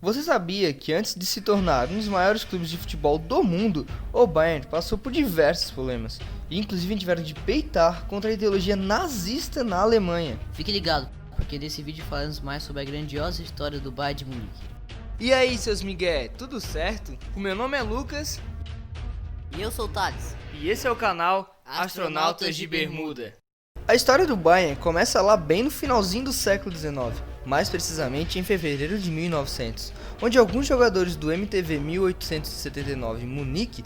Você sabia que antes de se tornar um dos maiores clubes de futebol do mundo, o Bayern passou por diversos problemas, e inclusive tiveram de peitar contra a ideologia nazista na Alemanha. Fique ligado, porque nesse vídeo falamos mais sobre a grandiosa história do Bayern de Munique. E aí, seus migué, tudo certo? O meu nome é Lucas E eu sou o Thales. e esse é o canal Astronautas de Bermuda. A história do Bayern começa lá bem no finalzinho do século XIX, mais precisamente em fevereiro de 1900, onde alguns jogadores do MTV 1879 Munique,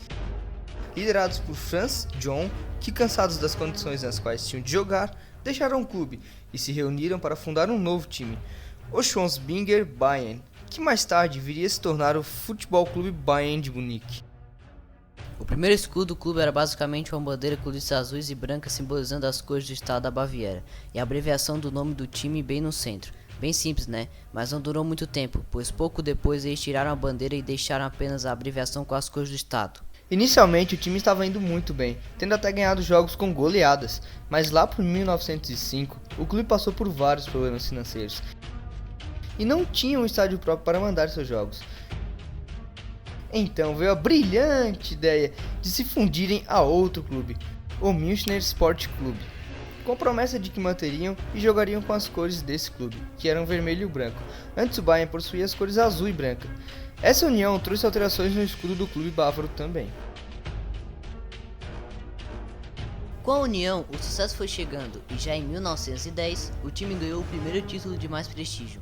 liderados por Franz John, que cansados das condições nas quais tinham de jogar, deixaram o clube e se reuniram para fundar um novo time, o Schwonsbinger Bayern, que mais tarde viria a se tornar o Futebol Clube Bayern de Munique. O primeiro escudo do clube era basicamente uma bandeira com listras azuis e brancas simbolizando as cores do estado da Baviera, e a abreviação do nome do time bem no centro. Bem simples, né? Mas não durou muito tempo, pois pouco depois eles tiraram a bandeira e deixaram apenas a abreviação com as cores do estado. Inicialmente o time estava indo muito bem, tendo até ganhado jogos com goleadas, mas lá por 1905 o clube passou por vários problemas financeiros e não tinha um estádio próprio para mandar seus jogos. Então veio a brilhante ideia de se fundirem a outro clube, o Münchner Sport Club, com a promessa de que manteriam e jogariam com as cores desse clube, que eram vermelho e branco. Antes o Bayern possuía as cores azul e branca. Essa união trouxe alterações no escudo do clube bávaro também. Com a união, o sucesso foi chegando e já em 1910 o time ganhou o primeiro título de mais prestígio,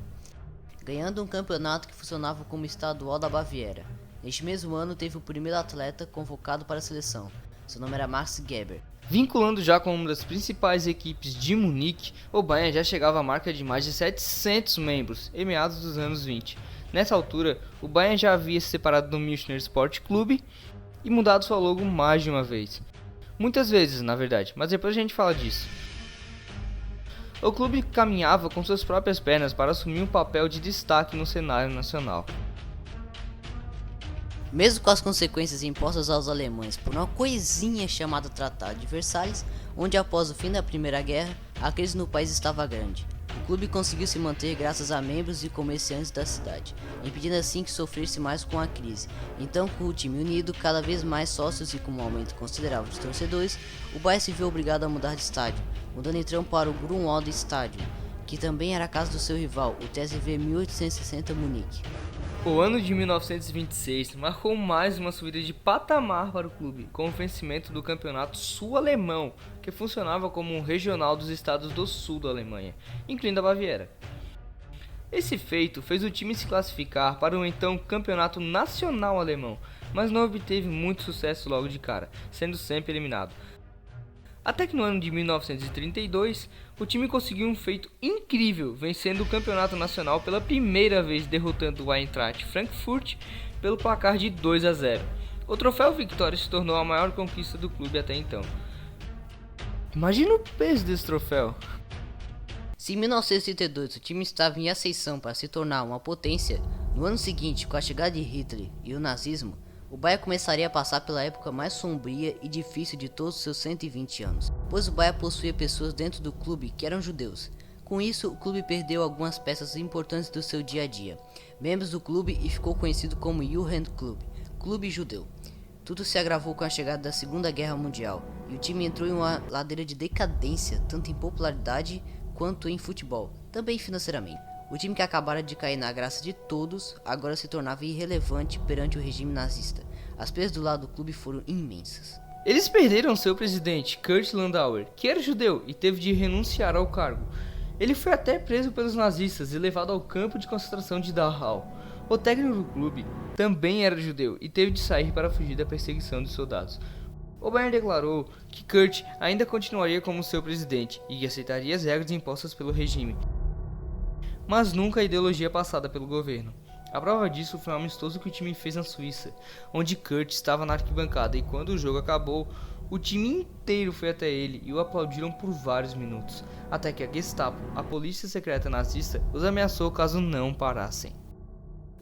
ganhando um campeonato que funcionava como estadual da Baviera. Neste mesmo ano teve o primeiro atleta convocado para a seleção, seu nome era Max Geber. Vinculando já com uma das principais equipes de Munique, o Bayern já chegava à marca de mais de 700 membros em meados dos anos 20. Nessa altura, o Bayern já havia se separado do Münchner Sport Club e mudado sua logo mais de uma vez. Muitas vezes, na verdade, mas depois a gente fala disso. O clube caminhava com suas próprias pernas para assumir um papel de destaque no cenário nacional. Mesmo com as consequências impostas aos alemães por uma coisinha chamada Tratado de Versalhes, onde após o fim da Primeira Guerra, a crise no país estava grande. O clube conseguiu se manter graças a membros e comerciantes da cidade, impedindo assim que sofresse mais com a crise. Então, com o time unido, cada vez mais sócios e com um aumento considerável de torcedores, o Bayern se viu obrigado a mudar de estádio, mudando então para o Grünwald Stadion, que também era a casa do seu rival, o TSV 1860 Munique. O ano de 1926 marcou mais uma subida de patamar para o clube, com o vencimento do campeonato sul-alemão, que funcionava como um regional dos estados do sul da Alemanha, incluindo a Baviera. Esse feito fez o time se classificar para o então campeonato nacional alemão, mas não obteve muito sucesso logo de cara, sendo sempre eliminado. Até que no ano de 1932, o time conseguiu um feito incrível, vencendo o campeonato nacional pela primeira vez, derrotando o Eintracht Frankfurt pelo placar de 2-0. O troféu Vitória se tornou a maior conquista do clube até então. Imagina o peso desse troféu. Se em 1932 o time estava em ascensão para se tornar uma potência, no ano seguinte, com a chegada de Hitler e o nazismo, o Bayern começaria a passar pela época mais sombria e difícil de todos os seus 120 anos, pois o Bayern possuía pessoas dentro do clube que eram judeus. Com isso, o clube perdeu algumas peças importantes do seu dia a dia, membros do clube, e ficou conhecido como Jugendklub, clube judeu. Tudo se agravou com a chegada da Segunda Guerra Mundial, e o time entrou em uma ladeira de decadência, tanto em popularidade quanto em futebol, também financeiramente. O time que acabara de cair na graça de todos, agora se tornava irrelevante perante o regime nazista. As perdas do lado do clube foram imensas. Eles perderam seu presidente, Kurt Landauer, que era judeu e teve de renunciar ao cargo. Ele foi até preso pelos nazistas e levado ao campo de concentração de Dachau. O técnico do clube também era judeu e teve de sair para fugir da perseguição dos soldados. O Bayern declarou que Kurt ainda continuaria como seu presidente e que aceitaria as regras impostas pelo regime, mas nunca a ideologia passada pelo governo. A prova disso foi um amistoso que o time fez na Suíça, onde Kurt estava na arquibancada, e quando o jogo acabou, o time inteiro foi até ele e o aplaudiram por vários minutos, até que a Gestapo, a polícia secreta nazista, os ameaçou caso não parassem.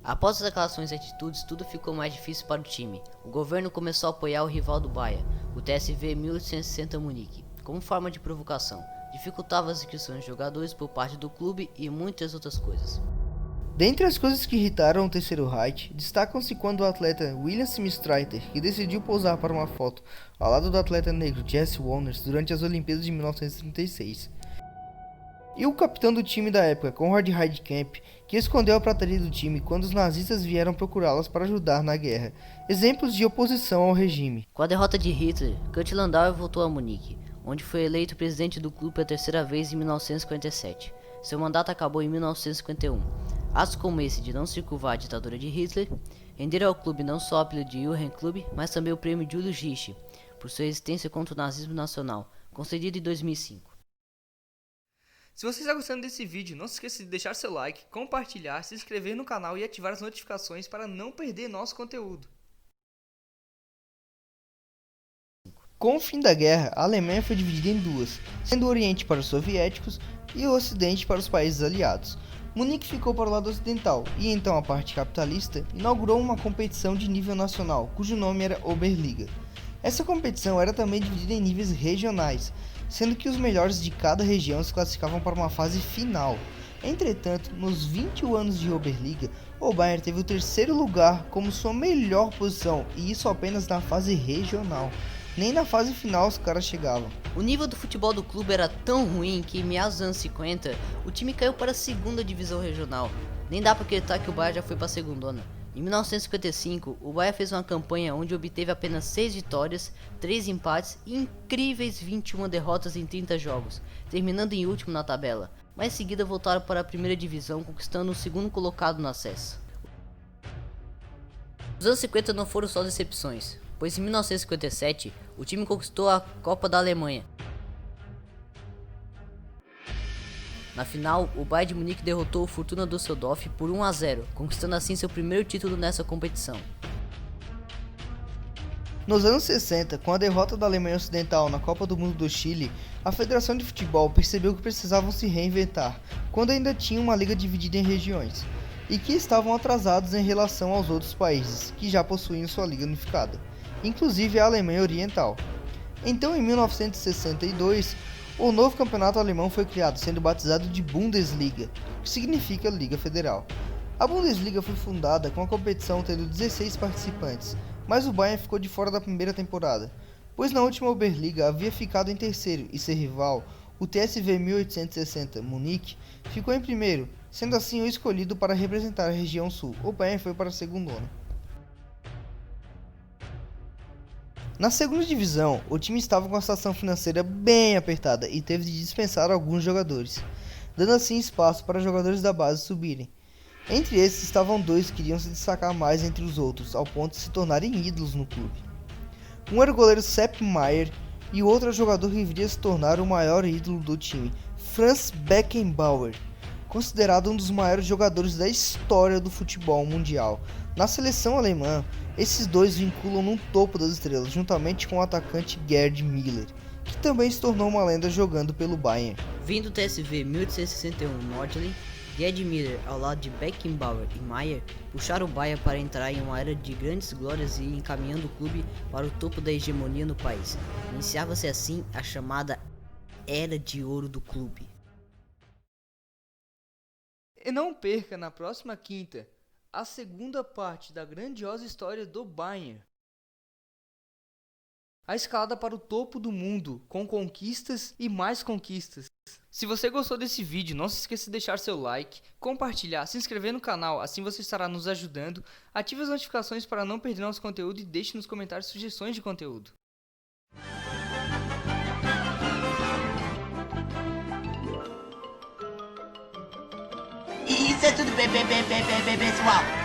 Após as declarações e atitudes, tudo ficou mais difícil para o time. O governo começou a apoiar o rival do Bayern, o TSV 1860 Munique, como forma de provocação. Dificultava as inscrições de jogadores por parte do clube e muitas outras coisas. Dentre as coisas que irritaram o Terceiro Reich, destacam-se quando o atleta William Streiter, que decidiu posar para uma foto ao lado do atleta negro Jesse Wonders durante as Olimpíadas de 1936, e o capitão do time da época, Konrad Heidkamp, que escondeu a prataria do time quando os nazistas vieram procurá-las para ajudar na guerra, exemplos de oposição ao regime. Com a derrota de Hitler, Kurt Landauer voltou a Munique, onde foi eleito presidente do clube pela terceira vez em 1957. Seu mandato acabou em 1951. Atos como esse de não se curvar à ditadura de Hitler renderam ao clube não só o apelido de Jürgen Club, mas também o prêmio Julius Richter, por sua resistência contra o nazismo nacional, concedido em 2005. Se você está gostando desse vídeo, não se esqueça de deixar seu like, compartilhar, se inscrever no canal e ativar as notificações para não perder nosso conteúdo. Com o fim da guerra, a Alemanha foi dividida em duas, sendo o Oriente para os soviéticos e o Ocidente para os países aliados. Munique ficou para o lado ocidental, e então a parte capitalista inaugurou uma competição de nível nacional, cujo nome era Oberliga. Essa competição era também dividida em níveis regionais, sendo que os melhores de cada região se classificavam para uma fase final. Entretanto, nos 21 anos de Oberliga, o Bayern teve o terceiro lugar como sua melhor posição, e isso apenas na fase regional. Nem na fase final os caras chegavam. O nível do futebol do clube era tão ruim que em meados dos anos 50, o time caiu para a segunda divisão regional. Nem dá para acreditar que o Bayern já foi para a segundona. Em 1955, o Bayern fez uma campanha onde obteve apenas 6 vitórias, 3 empates e incríveis 21 derrotas em 30 jogos, terminando em último na tabela, mas em seguida voltaram para a primeira divisão, conquistando o segundo colocado no acesso. Os anos 50 não foram só decepções, pois em 1957 o time conquistou a Copa da Alemanha. Na final, o Bayern de Munique derrotou o Fortuna Düsseldorf por 1-0, conquistando assim seu primeiro título nessa competição. Nos anos 60, com a derrota da Alemanha Ocidental na Copa do Mundo do Chile, a Federação de Futebol percebeu que precisavam se reinventar, quando ainda tinha uma liga dividida em regiões, e que estavam atrasados em relação aos outros países, que já possuíam sua liga unificada, inclusive a Alemanha Oriental. Então, em 1962, o novo campeonato alemão foi criado, sendo batizado de Bundesliga, que significa Liga Federal. A Bundesliga foi fundada com a competição tendo 16 participantes, mas o Bayern ficou de fora da primeira temporada, pois na última Oberliga havia ficado em terceiro e seu rival, o TSV 1860 Munique, ficou em primeiro, sendo assim o escolhido para representar a região sul. O Bayern foi para a segundona. Na segunda divisão, o time estava com a situação financeira bem apertada e teve de dispensar alguns jogadores, dando assim espaço para jogadores da base subirem. Entre esses estavam dois que queriam se destacar mais entre os outros, ao ponto de se tornarem ídolos no clube. Um era o goleiro Sepp Maier e o outro é o jogador que viria se tornar o maior ídolo do time, Franz Beckenbauer, considerado um dos maiores jogadores da história do futebol mundial. Na seleção alemã, esses dois vinculam no topo das estrelas, juntamente com o atacante Gerd Müller, que também se tornou uma lenda jogando pelo Bayern. Vindo do TSV 1861 Nordling, Gerd Müller, ao lado de Beckenbauer e Maier, puxaram o Bayern para entrar em uma era de grandes glórias e encaminhando o clube para o topo da hegemonia no país. Iniciava-se assim a chamada Era de Ouro do clube. E não perca na próxima quinta a segunda parte da grandiosa história do Bayern. A escalada para o topo do mundo, com conquistas e mais conquistas. Se você gostou desse vídeo, não se esqueça de deixar seu like, compartilhar, se inscrever no canal, assim você estará nos ajudando. Ative as notificações para não perder nosso conteúdo e deixe nos comentários sugestões de conteúdo. Isso é tudo, pessoal.